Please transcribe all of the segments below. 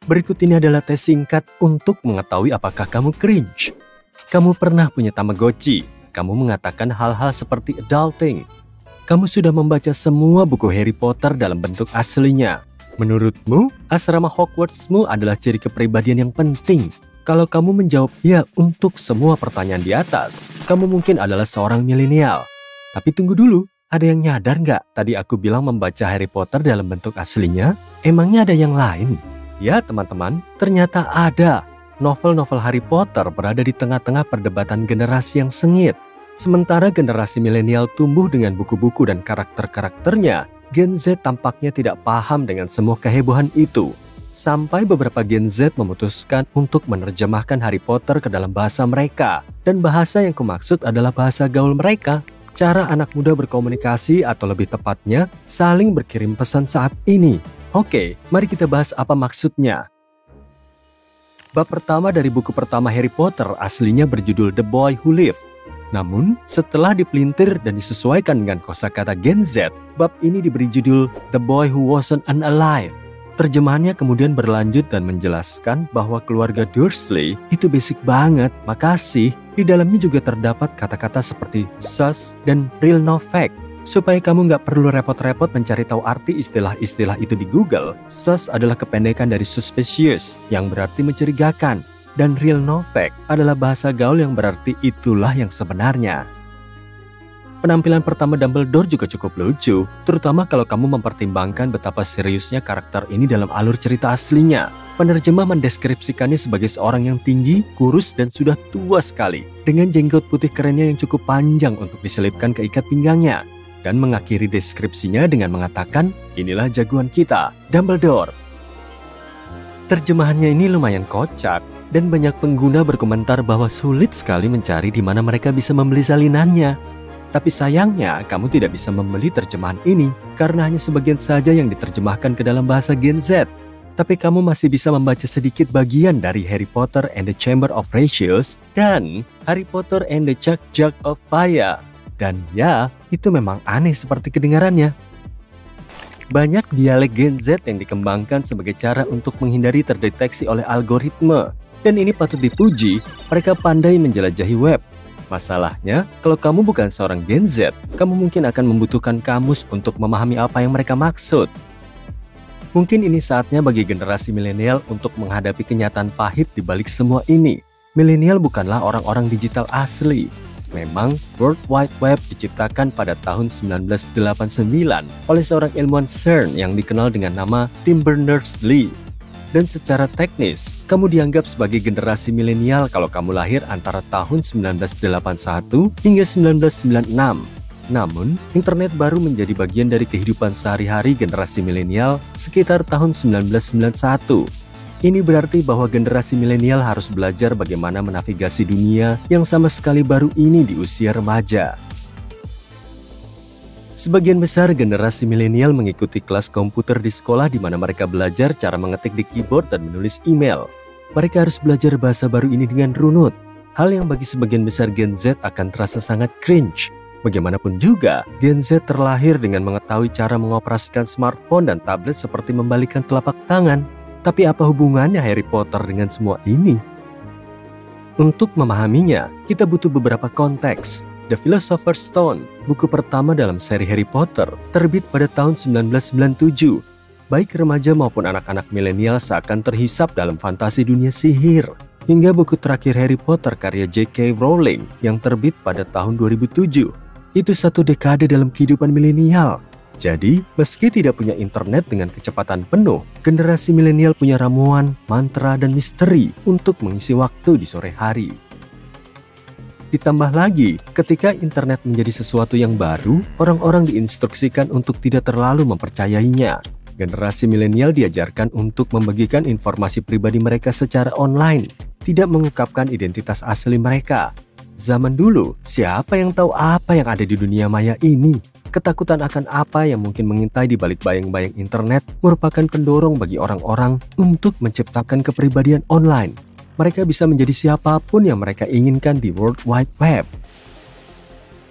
Berikut ini adalah tes singkat untuk mengetahui apakah kamu cringe. Kamu pernah punya Tamagotchi. Kamu mengatakan hal-hal seperti adulting. Kamu sudah membaca semua buku Harry Potter dalam bentuk aslinya. Menurutmu, asrama Hogwartsmu adalah ciri kepribadian yang penting. Kalau kamu menjawab ya untuk semua pertanyaan di atas, kamu mungkin adalah seorang milenial. Tapi tunggu dulu, ada yang nyadar nggak tadi aku bilang membaca Harry Potter dalam bentuk aslinya? Emangnya ada yang lain? Ya teman-teman, ternyata ada. Novel-novel Harry Potter berada di tengah-tengah perdebatan generasi yang sengit. Sementara generasi milenial tumbuh dengan buku-buku dan karakter-karakternya, Gen Z tampaknya tidak paham dengan semua kehebohan itu. Sampai beberapa Gen Z memutuskan untuk menerjemahkan Harry Potter ke dalam bahasa mereka. Dan bahasa yang kumaksud adalah bahasa gaul mereka. Cara anak muda berkomunikasi atau lebih tepatnya, saling berkirim pesan saat ini. Oke, mari kita bahas apa maksudnya. Bab pertama dari buku pertama Harry Potter aslinya berjudul The Boy Who Lived. Namun, setelah dipelintir dan disesuaikan dengan kosakata Gen Z, bab ini diberi judul The Boy Who Wasn't Alive. Terjemahannya kemudian berlanjut dan menjelaskan bahwa keluarga Dursley itu basic banget, makasih. Di dalamnya juga terdapat kata-kata seperti sus dan real no fact. Supaya kamu nggak perlu repot-repot mencari tahu arti istilah-istilah itu di Google, sus adalah kependekan dari suspicious, yang berarti mencurigakan. Dan real no fact adalah bahasa gaul yang berarti itulah yang sebenarnya. Penampilan pertama Dumbledore juga cukup lucu, terutama kalau kamu mempertimbangkan betapa seriusnya karakter ini dalam alur cerita aslinya. Penerjemah mendeskripsikannya sebagai seorang yang tinggi, kurus, dan sudah tua sekali, dengan jenggot putih kerennya yang cukup panjang untuk diselipkan ke ikat pinggangnya. Dan mengakhiri deskripsinya dengan mengatakan, inilah jagoan kita, Dumbledore. Terjemahannya ini lumayan kocak, dan banyak pengguna berkomentar bahwa sulit sekali mencari di mana mereka bisa membeli salinannya. Tapi sayangnya, kamu tidak bisa membeli terjemahan ini, karena hanya sebagian saja yang diterjemahkan ke dalam bahasa Gen Z. Tapi kamu masih bisa membaca sedikit bagian dari Harry Potter and the Chamber of Secrets dan Harry Potter and the Jug of Fire. Dan ya, itu memang aneh seperti kedengarannya. Banyak dialek Gen Z yang dikembangkan sebagai cara untuk menghindari terdeteksi oleh algoritma. Dan ini patut dipuji, mereka pandai menjelajahi web. Masalahnya, kalau kamu bukan seorang Gen Z, kamu mungkin akan membutuhkan kamus untuk memahami apa yang mereka maksud. Mungkin ini saatnya bagi generasi milenial untuk menghadapi kenyataan pahit di balik semua ini. Milenial bukanlah orang-orang digital asli. Memang, World Wide Web diciptakan pada tahun 1989 oleh seorang ilmuwan CERN yang dikenal dengan nama Tim Berners-Lee. Dan secara teknis, kamu dianggap sebagai generasi milenial kalau kamu lahir antara tahun 1981 hingga 1996. Namun, internet baru menjadi bagian dari kehidupan sehari-hari generasi milenial sekitar tahun 1991. Ini berarti bahwa generasi milenial harus belajar bagaimana menavigasi dunia yang sama sekali baru ini di usia remaja. Sebagian besar generasi milenial mengikuti kelas komputer di sekolah di mana mereka belajar cara mengetik di keyboard dan menulis email. Mereka harus belajar bahasa baru ini dengan runut. Hal yang bagi sebagian besar Gen Z akan terasa sangat cringe. Bagaimanapun juga, Gen Z terlahir dengan mengetahui cara mengoperasikan smartphone dan tablet seperti membalikkan telapak tangan. Tapi apa hubungannya Harry Potter dengan semua ini? Untuk memahaminya, kita butuh beberapa konteks. The Philosopher's Stone, buku pertama dalam seri Harry Potter, terbit pada tahun 1997. Baik remaja maupun anak-anak milenial seakan terhisap dalam fantasi dunia sihir. Hingga buku terakhir Harry Potter karya J.K. Rowling yang terbit pada tahun 2007. Itu satu dekade dalam kehidupan milenial. Jadi, meski tidak punya internet dengan kecepatan penuh, generasi milenial punya ramuan, mantra, dan misteri untuk mengisi waktu di sore hari. Ditambah lagi, ketika internet menjadi sesuatu yang baru, orang-orang diinstruksikan untuk tidak terlalu mempercayainya. Generasi milenial diajarkan untuk membagikan informasi pribadi mereka secara online, tidak mengungkapkan identitas asli mereka. Zaman dulu, siapa yang tahu apa yang ada di dunia maya ini? Ketakutan akan apa yang mungkin mengintai di balik bayang-bayang internet merupakan pendorong bagi orang-orang untuk menciptakan kepribadian online. Mereka bisa menjadi siapapun yang mereka inginkan di World Wide Web.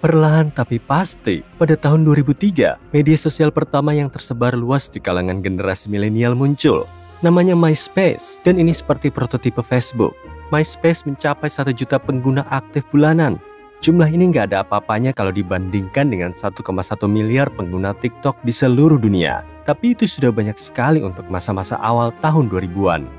Perlahan tapi pasti, pada tahun 2003, media sosial pertama yang tersebar luas di kalangan generasi milenial muncul. Namanya MySpace, dan ini seperti prototipe Facebook. MySpace mencapai 1 juta pengguna aktif bulanan. Jumlah ini nggak ada apa-apanya kalau dibandingkan dengan 1,1 miliar pengguna TikTok di seluruh dunia. Tapi itu sudah banyak sekali untuk masa-masa awal tahun 2000-an.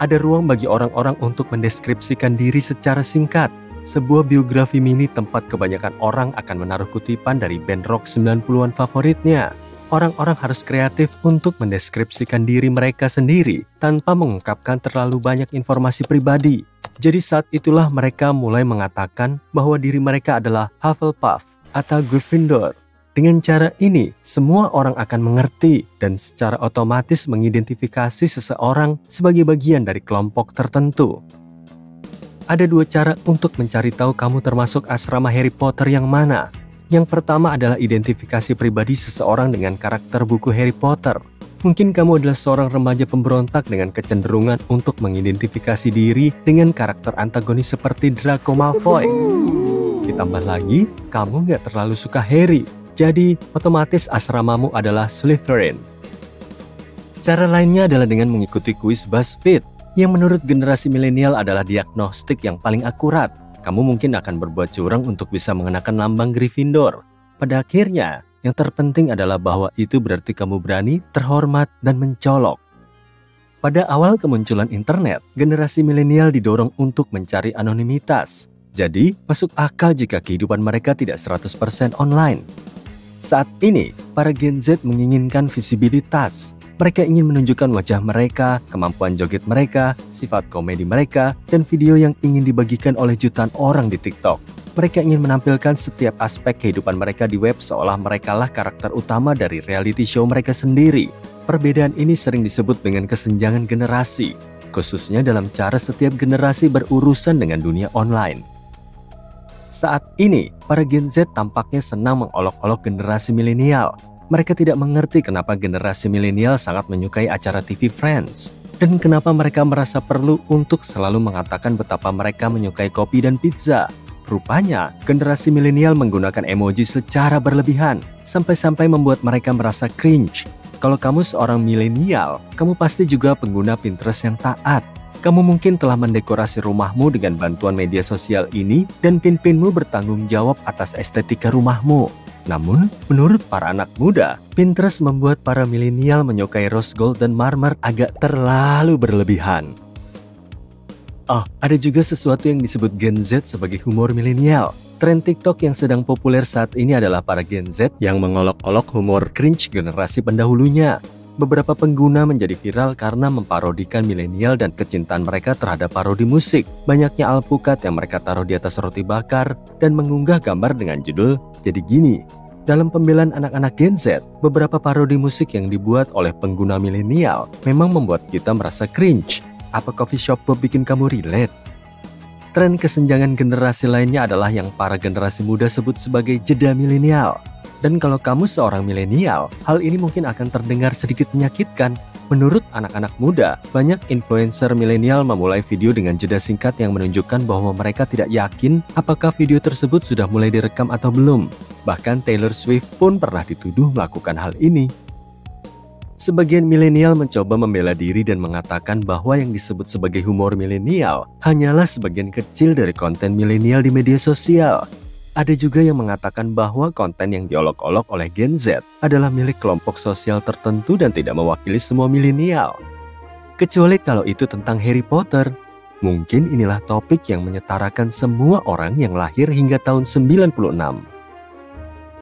Ada ruang bagi orang-orang untuk mendeskripsikan diri secara singkat. Sebuah biografi mini tempat kebanyakan orang akan menaruh kutipan dari band rock 90-an favoritnya. Orang-orang harus kreatif untuk mendeskripsikan diri mereka sendiri tanpa mengungkapkan terlalu banyak informasi pribadi. Jadi saat itulah mereka mulai mengatakan bahwa diri mereka adalah Hufflepuff atau Gryffindor. Dengan cara ini, semua orang akan mengerti dan secara otomatis mengidentifikasi seseorang sebagai bagian dari kelompok tertentu. Ada 2 cara untuk mencari tahu kamu termasuk asrama Harry Potter yang mana. Yang pertama adalah identifikasi pribadi seseorang dengan karakter buku Harry Potter. Mungkin kamu adalah seorang remaja pemberontak dengan kecenderungan untuk mengidentifikasi diri dengan karakter antagonis seperti Draco Malfoy. Ditambah lagi, kamu nggak terlalu suka Harry. Jadi, otomatis asramamu adalah Slytherin. Cara lainnya adalah dengan mengikuti kuis BuzzFeed, yang menurut generasi milenial adalah diagnostik yang paling akurat. Kamu mungkin akan berbuat curang untuk bisa mengenakan lambang Gryffindor. Pada akhirnya, yang terpenting adalah bahwa itu berarti kamu berani, terhormat, dan mencolok. Pada awal kemunculan internet, generasi milenial didorong untuk mencari anonimitas. Jadi, masuk akal jika kehidupan mereka tidak 100% online. Saat ini, para Gen Z menginginkan visibilitas. Mereka ingin menunjukkan wajah mereka, kemampuan joget mereka, sifat komedi mereka, dan video yang ingin dibagikan oleh jutaan orang di TikTok. Mereka ingin menampilkan setiap aspek kehidupan mereka di web seolah merekalah karakter utama dari reality show mereka sendiri. Perbedaan ini sering disebut dengan kesenjangan generasi, khususnya dalam cara setiap generasi berurusan dengan dunia online. Saat ini, para Gen Z tampaknya senang mengolok-olok generasi milenial. Mereka tidak mengerti kenapa generasi milenial sangat menyukai acara TV Friends, dan kenapa mereka merasa perlu untuk selalu mengatakan betapa mereka menyukai kopi dan pizza. Rupanya, generasi milenial menggunakan emoji secara berlebihan, sampai-sampai membuat mereka merasa cringe. Kalau kamu seorang milenial, kamu pasti juga pengguna Pinterest yang taat. Kamu mungkin telah mendekorasi rumahmu dengan bantuan media sosial ini dan pin-pinmu bertanggung jawab atas estetika rumahmu. Namun, menurut para anak muda, Pinterest membuat para milenial menyukai rose gold dan marmer agak terlalu berlebihan. Oh, ada juga sesuatu yang disebut Gen Z sebagai humor milenial. Tren TikTok yang sedang populer saat ini adalah para Gen Z yang mengolok-olok humor cringe generasi pendahulunya. Beberapa pengguna menjadi viral karena memparodikan milenial dan kecintaan mereka terhadap parodi musik. Banyaknya alpukat yang mereka taruh di atas roti bakar dan mengunggah gambar dengan judul "Jadi Gini". Dalam pembelaan anak-anak Gen Z, beberapa parodi musik yang dibuat oleh pengguna milenial memang membuat kita merasa cringe. Apa coffee shop pop bikin kamu relate? Tren kesenjangan generasi lainnya adalah yang para generasi muda sebut sebagai jeda milenial. Dan kalau kamu seorang milenial, hal ini mungkin akan terdengar sedikit menyakitkan. Menurut anak-anak muda, banyak influencer milenial memulai video dengan jeda singkat yang menunjukkan bahwa mereka tidak yakin apakah video tersebut sudah mulai direkam atau belum. Bahkan Taylor Swift pun pernah dituduh melakukan hal ini. Sebagian milenial mencoba membela diri dan mengatakan bahwa yang disebut sebagai humor milenial hanyalah sebagian kecil dari konten milenial di media sosial. Ada juga yang mengatakan bahwa konten yang diolok-olok oleh Gen Z adalah milik kelompok sosial tertentu dan tidak mewakili semua milenial. Kecuali kalau itu tentang Harry Potter. Mungkin inilah topik yang menyetarakan semua orang yang lahir hingga tahun 96.